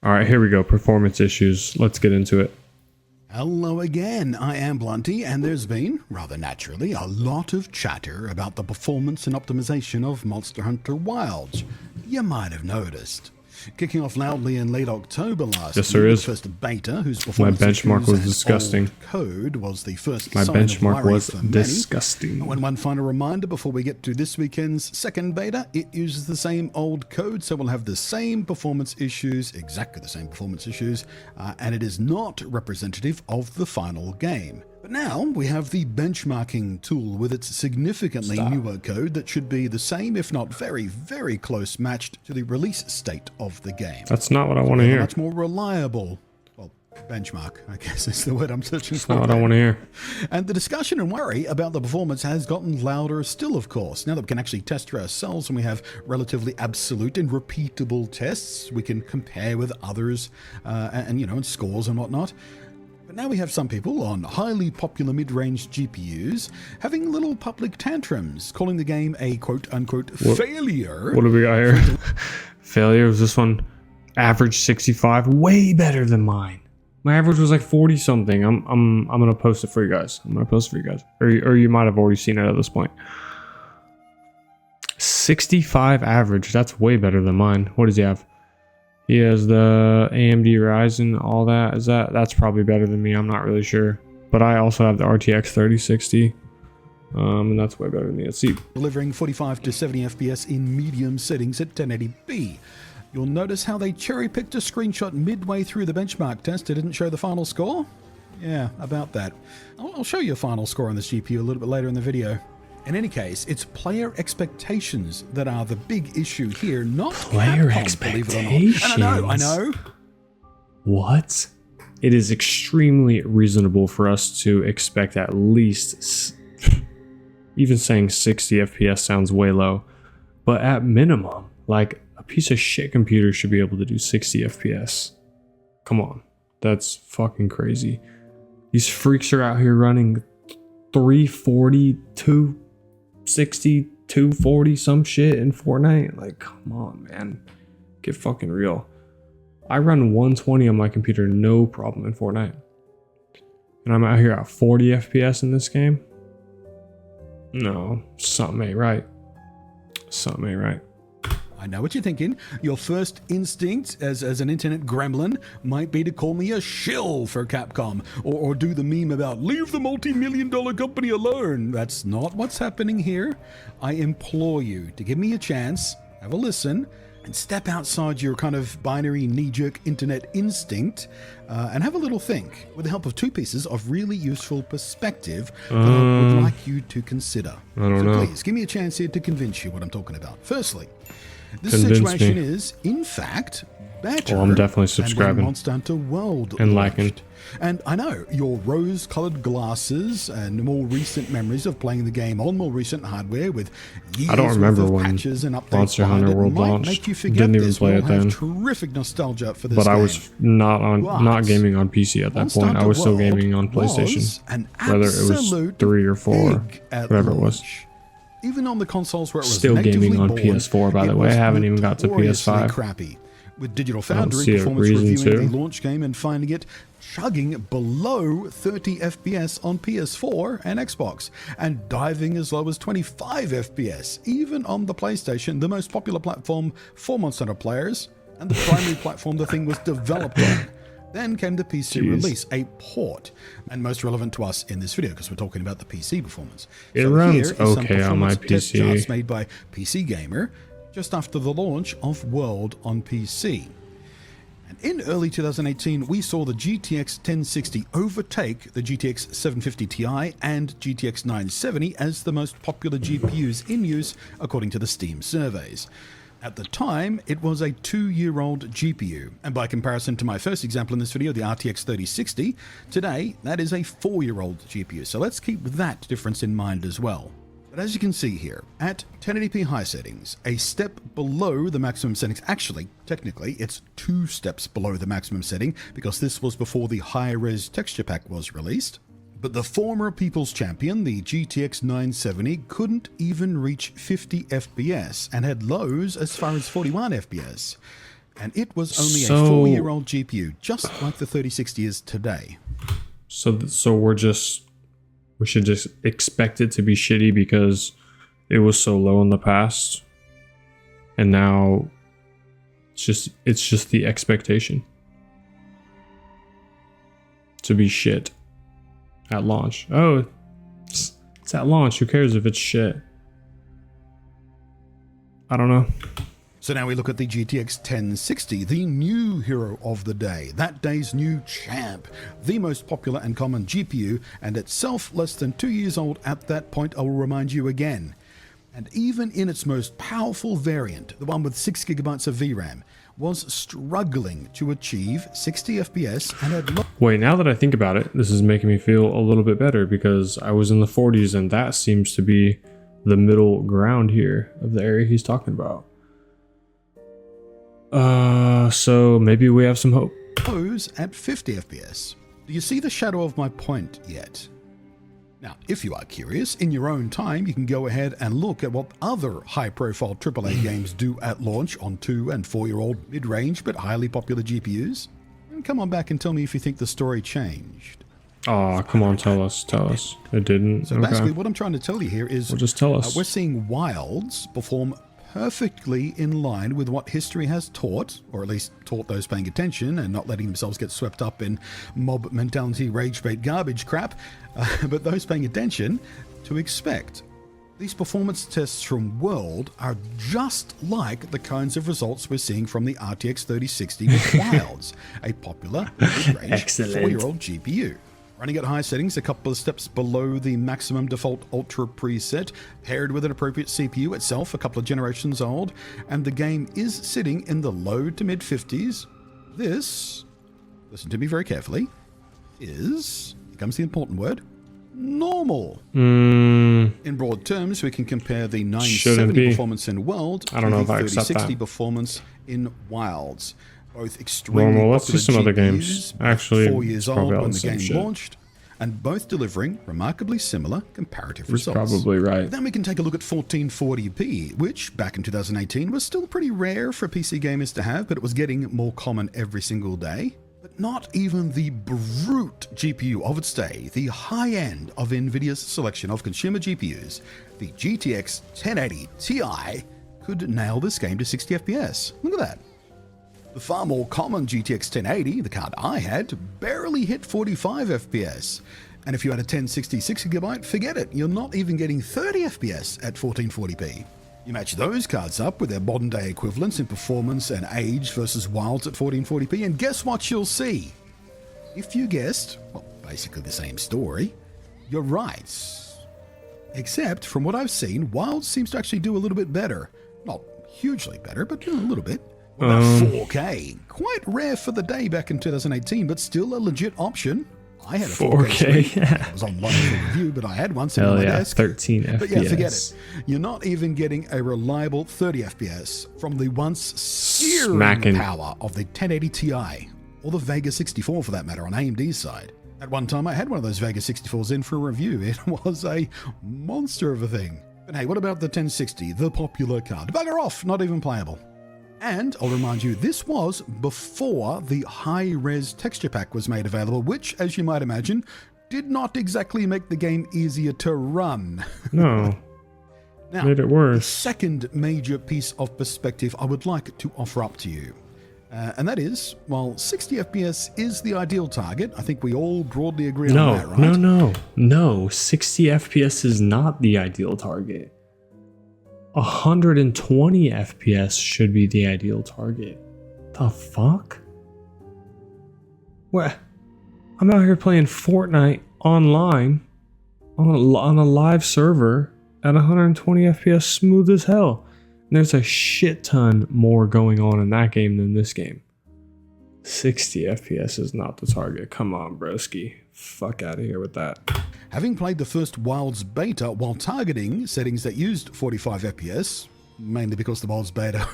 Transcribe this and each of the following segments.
All right, here we go. Performance issues. Let's get into it. Hello again, I am Blunty, and there's been, rather naturally, a lot of chatter about the performance and optimization of Monster Hunter Wilds. You might have noticed. Kicking off loudly in late October last year, the first beta, whose performance benchmark was disgusting. Code was the first My sign benchmark of worry was for many. disgusting. And one final reminder before we get to this weekend's second beta, it uses the same old code, so we'll have the same performance issues, exactly the same performance issues, and it is not representative of the final game. But now we have the benchmarking tool with its significantly newer code that should be the same, if not very, very close matched to the release state of the game. That's not what I want to hear. Much more reliable. Well, benchmark, I guess is the word I'm searching for. That's not what I want to hear. And the discussion and worry about the performance has gotten louder still, of course. Now that we can actually test for ourselves and we have relatively absolute and repeatable tests, we can compare with others and scores and whatnot. But now we have some people on highly popular mid-range GPUs having little public tantrums, calling the game a quote-unquote failure. What do we got here? Failure. Was this one average 65? Way better than mine. My average was like 40 something. I'm gonna post it for you guys. Or you might have already seen it at this point. 65 average. That's way better than mine. What does he have? He has the AMD Ryzen, all that. That's probably better than me. I'm not really sure. But I also have the RTX 3060. And that's way better than me. Let's see. Delivering 45 to 70 FPS in medium settings at 1080p. You'll notice how they cherry-picked a screenshot midway through the benchmark test. It didn't show the final score? Yeah, about that. I'll show you a final score on this GPU a little bit later in the video. In any case, it's player expectations that are the big issue here, not player Capcom, expectations. I know. What? It is extremely reasonable for us to expect at least, even saying 60 FPS sounds way low, but at minimum, like a piece of shit computer should be able to do 60 FPS. Come on, that's fucking crazy. These freaks are out here running 340, 260, 240 some shit in Fortnite. Like, come on, man. Get fucking real. I run 120 on my computer, no problem in Fortnite. And I'm out here at 40 FPS in this game? No, something ain't right. Something ain't right. I know what you're thinking. Your first instinct as an internet gremlin might be to call me a shill for Capcom or do the meme about leave the multi-million-dollar company alone. That's not what's happening here. I implore you to give me a chance, have a listen, and step outside your kind of binary knee-jerk internet instinct and have a little think with the help of two pieces of really useful perspective that I would like you to consider. I don't know. Please, give me a chance here to convince you what I'm talking about. Firstly, this situation is, in fact, better I'm definitely subscribing than when Monster Hunter World and liking. And I know your rose-colored glasses and more recent memories of playing the game on more recent hardware with years I don't remember when patches and updates Monster Hunter World launched. Didn't even play it then. Terrific nostalgia for this but game. I was not gaming on PC at that point. I was still gaming on PlayStation, whether it was 3 or 4, whatever it was. Even on the consoles where it was still gaming on born, PS4, by the way. I haven't even got to PS5. Crappy. With Digital Foundry Performance reviewing the launch game and finding it chugging below 30 FPS on PS4 and Xbox, and diving as low as 25 FPS, even on the PlayStation, the most popular platform for Monster Hunter players, and the primary platform the thing was developed on. Then came the PC release, a port, and most relevant to us in this video because we're talking about the PC performance. It runs okay on my PC. Charts made by PC Gamer just after the launch of World on PC. And in early 2018, we saw the GTX 1060 overtake the GTX 750 Ti and GTX 970 as the most popular GPUs in use according to the Steam surveys. At the time, it was a 2-year-old GPU, and by comparison to my first example in this video, the RTX 3060, today that is a 4-year-old GPU, so let's keep that difference in mind as well. But as you can see here, at 1080p high settings, a step below the maximum settings, actually, technically, it's 2 steps below the maximum setting, because this was before the high-res texture pack was released. But the former People's Champion, the GTX 970, couldn't even reach 50 FPS and had lows as far as 41 FPS. And it was only So- a 4-year-old GPU, just like the 3060 is today. So we should just expect it to be shitty because it was so low in the past, and now it's just the expectation to be shit at launch. Oh, it's at launch. Who cares if it's shit? I don't know. So now we look at the GTX 1060, the new hero of the day, that day's new champ, the most popular and common GPU, and itself less than 2 years old at that point, I will remind you again. And even in its most powerful variant, the one with 6 gigabytes of VRAM, was struggling to achieve 60 FPS and had Wait, now that I think about it, this is making me feel a little bit better because I was in the 40s and that seems to be the middle ground here of the area he's talking about. So maybe we have some hope. lows at 50 FPS. Do you see the shadow of my point yet? Now, if you are curious, in your own time, you can go ahead and look at what other high-profile AAA games do at launch on 2- and 4-year-old mid-range but highly popular GPUs. And come on back and tell me if you think the story changed. Oh, come on, tell us. It didn't. So basically, what I'm trying to tell you here is Well, just tell us. we're seeing Wilds perform perfectly in line with what history has taught, or at least taught those paying attention and not letting themselves get swept up in mob mentality, rage bait, garbage crap, but those paying attention to expect. These performance tests from World are just like the kinds of results we're seeing from the RTX 3060 with Wilds, a popular mid-range Excellent. 4-year-old GPU. Running at high settings, a couple of steps below the maximum default Ultra preset, paired with an appropriate CPU itself, a couple of generations old, and the game is sitting in the low to mid 50s. This, listen to me very carefully, is, here comes the important word, normal. In broad terms, we can compare the 970 performance in World to the 3060 performance in Wilds. Both extremely Normal. Let's popular see some other GPUs, games. both Actually, 4 years it's old probably all when the the same game shit. launched, and both delivering remarkably similar comparative He's results. probably right. Then we can take a look at 1440p, which back in 2018 was still pretty rare for PC gamers to have, but it was getting more common every single day. But not even the brute GPU of its day, the high end of NVIDIA's selection of consumer GPUs, the GTX 1080 Ti, could nail this game to 60 FPS. Look at that. The far more common GTX 1080, the card I had, barely hit 45 FPS. And if you had a 1060 6GB, forget it, you're not even getting 30 FPS at 1440p. You match those cards up with their modern day equivalents in performance and age versus Wilds at 1440p, and guess what you'll see? If you guessed, well, basically the same story, you're right. Except, from what I've seen, Wilds seems to actually do a little bit better. Not hugely better, but a little bit. What about 4K? Quite rare for the day back in 2018, but still a legit option. I had a 4K. Screen. It was online for review, but I had one sitting on my desk. 13 FPS. But yeah, forget it. You're not even getting a reliable 30 FPS from the once searing power of the 1080 Ti, or the Vega 64 for that matter, on AMD's side. At one time, I had one of those Vega 64s in for a review. It was a monster of a thing. But hey, what about the 1060, the popular card? Bugger off, not even playable. And I'll remind you, this was before the high-res texture pack was made available, which, as you might imagine, did not exactly make the game easier to run. No. Now, made it worse. the second major piece of perspective I would like to offer up to you, and that is, while 60 FPS is the ideal target, I think we all broadly agree on that, right? No. 60 FPS is not the ideal target. 120 FPS should be the ideal target. The fuck? What? I'm out here playing Fortnite online on a live server at 120 FPS smooth as hell. And there's a shit ton more going on in that game than this game. 60 FPS is not the target. Come on, broski. Fuck out of here with that. Having played the first Wilds beta while targeting settings that used 45 FPS, mainly because the Wilds beta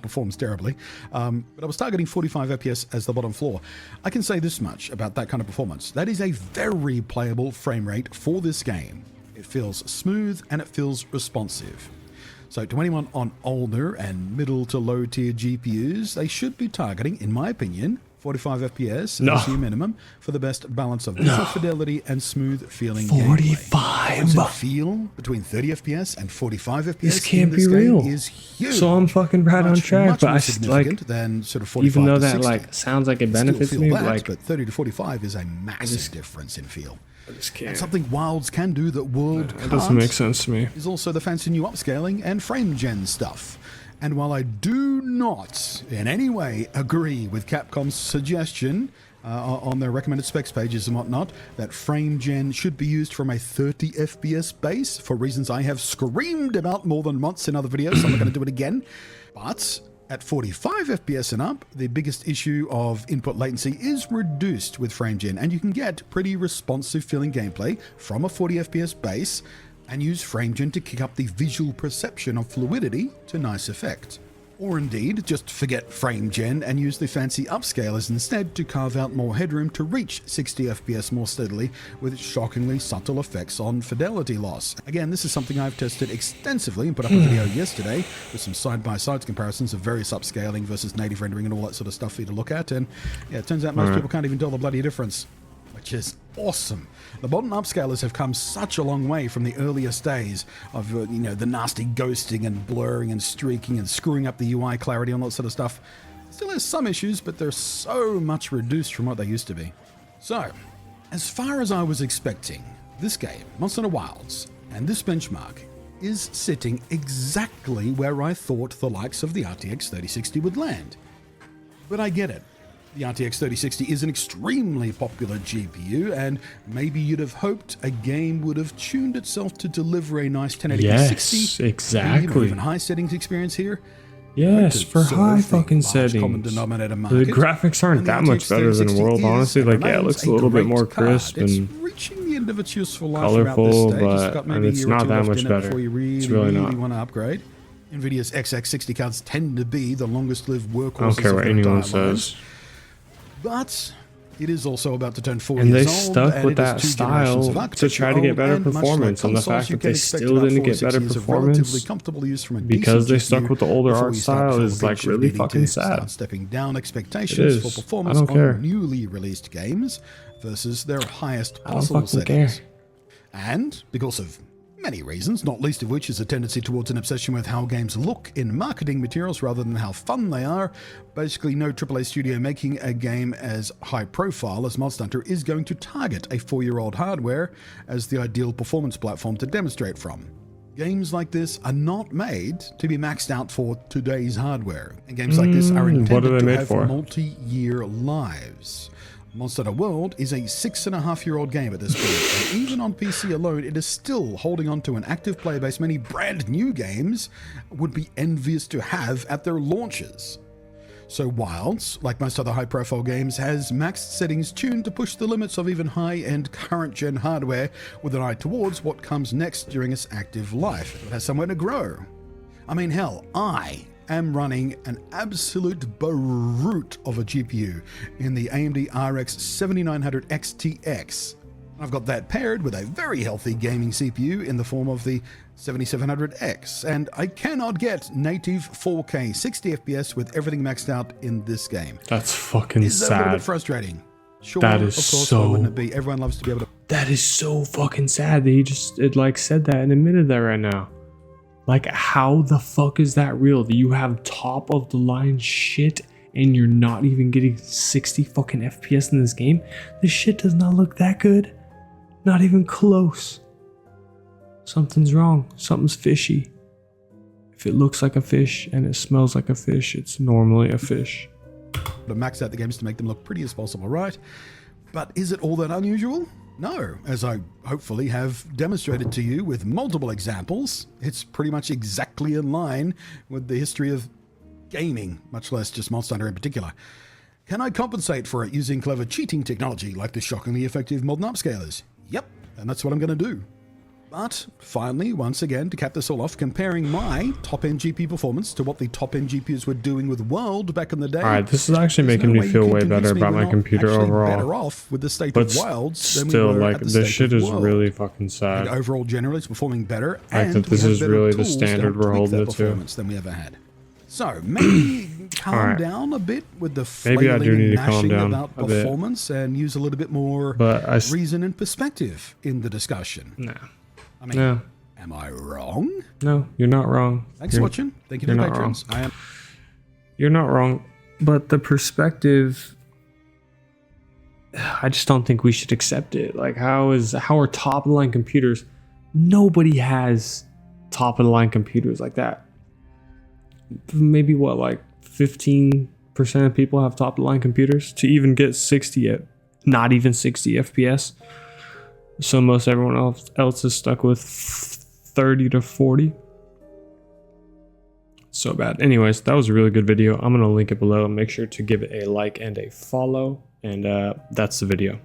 performs terribly, but I was targeting 45 FPS as the bottom floor. I can say this much about that kind of performance. That is a very playable frame rate for this game. It feels smooth and it feels responsive. So to anyone on older and middle to low tier GPUs, they should be targeting, in my opinion, 45 FPS as your minimum for the best balance of visual fidelity and smooth feeling 45 gameplay. Feel between 30 FPS and 45 FPS this can't in this be game real. is huge. So I'm fucking right on track, but I significant than sort of 45 even though to that 60. like sounds like it benefits Still me, feel that, like but 30 to 45 is a massive difference in feel. I just can't. And something Wilds can do that World It can't doesn't make sense to me. is also the fancy new upscaling and frame gen stuff. And while I do not in any way agree with Capcom's suggestion on their recommended specs pages and whatnot, that frame gen should be used from a 30 FPS base for reasons I have screamed about more than once in other videos, so I'm not going to do it again. But at 45 FPS and up, the biggest issue of input latency is reduced with frame gen, and you can get pretty responsive feeling gameplay from a 40 FPS base and use frame gen to kick up the visual perception of fluidity to nice effect. Or indeed, just forget frame gen and use the fancy upscalers instead to carve out more headroom to reach 60 FPS more steadily with shockingly subtle effects on fidelity loss. Again, this is something I've tested extensively and put up a video yesterday with some side-by-side comparisons of various upscaling versus native rendering and all that sort of stuff for you to look at. And yeah, it turns out most people can't even tell the bloody difference, which is awesome. The modern upscalers have come such a long way from the earliest days of the nasty ghosting and blurring and streaking and screwing up the UI clarity and all that sort of stuff. It still has some issues, but they're so much reduced from what they used to be. So, as far as I was expecting, this game, Monster Hunter Wilds, and this benchmark is sitting exactly where I thought the likes of the RTX 3060 would land. But I get it. The RTX 3060 is an extremely popular GPU, and maybe you'd have hoped a game would have tuned itself to deliver a nice 1080p 60, yes, exactly. even high settings experience here. Yes, for high fucking settings. The graphics aren't that much better than World, honestly. Like, yeah, it looks a little bit more crisp and reaching the end of its useful life colorful, this stage. but it's not that much better. It's really not. Want to upgrade. NVIDIA's XX60 cards tend to be the longest-lived workhorses. I don't care what anyone says. But it is also about to turn 4 and years they stuck with that style to try to get better performance, and the fact that they still didn't get better performance because they stuck with the older art style is like really fucking sad. Stepping down expectations for performance on newly released games versus their highest possible settings. And because of many reasons, not least of which is a tendency towards an obsession with how games look in marketing materials rather than how fun they are. Basically, no AAA studio making a game as high profile as Monster Hunter is going to target a 4-year-old hardware as the ideal performance platform to demonstrate from. Games like this are not made to be maxed out for today's hardware, and games like this are intended to have multi-year lives. Monster Hunter World is a 6.5-year-old game at this point, and even on PC alone, it is still holding on to an active player base many brand new games would be envious to have at their launches. So Wilds, like most other high-profile games, has maxed settings tuned to push the limits of even high-end current-gen hardware with an eye towards what comes next during its active life. It has somewhere to grow. I mean, hell, I am running an absolute brute of a GPU in the AMD RX 7900 XTX. I've got that paired with a very healthy gaming CPU in the form of the 7700X, and I cannot get native 4K 60 FPS with everything maxed out in this game. That's fucking sad. A little bit frustrating. Sure, that is of course, so. Why wouldn't it be? Everyone loves to be able to. That is so fucking sad that he just said that and admitted that right now. Like, how the fuck is that real? That you have top of the line shit and you're not even getting 60 fucking FPS in this game? This shit does not look that good. Not even close. Something's wrong. Something's fishy. If it looks like a fish and it smells like a fish, it's normally a fish. To max out the games to make them look pretty as possible, right? But is it all that unusual? No, as I hopefully have demonstrated to you with multiple examples, it's pretty much exactly in line with the history of gaming, much less just Monster Hunter in particular. Can I compensate for it using clever cheating technology like the shockingly effective modern upscalers? Yep, and that's what I'm going to do. But finally, once again, to cap this all off, comparing my top-end GPU performance to what the top-end GPUs were doing with World back in the day. All right, this is actually making me feel way better about my computer overall. Better off with the state But of Wilds than still, we were like, at the this state shit of is World. really fucking sad. And overall, generally, it's performing better. Like And that this we have is better really the tools to standard help we're tweak holding that it to. performance than we ever had. So maybe calm Alright. down a bit with the Maybe I do flailing need and to calm gnashing down about a bit. performance and use a little bit more But reason and perspective in the discussion. nah, I mean, no, am I wrong? no, you're not wrong. Thanks for watching. Thank you to you're the not patrons. I am. You're not wrong, but the perspective, I just don't think we should accept it. Like, how are top of the line computers? Nobody has top of the line computers like that. Maybe what, like 15% of people have top of the line computers to even get 60, not even 60 FPS. So most everyone else is stuck with 30 to 40. So bad. Anyways, that was a really good video. I'm going to link it below. Make sure to give it a like and a follow. And that's the video.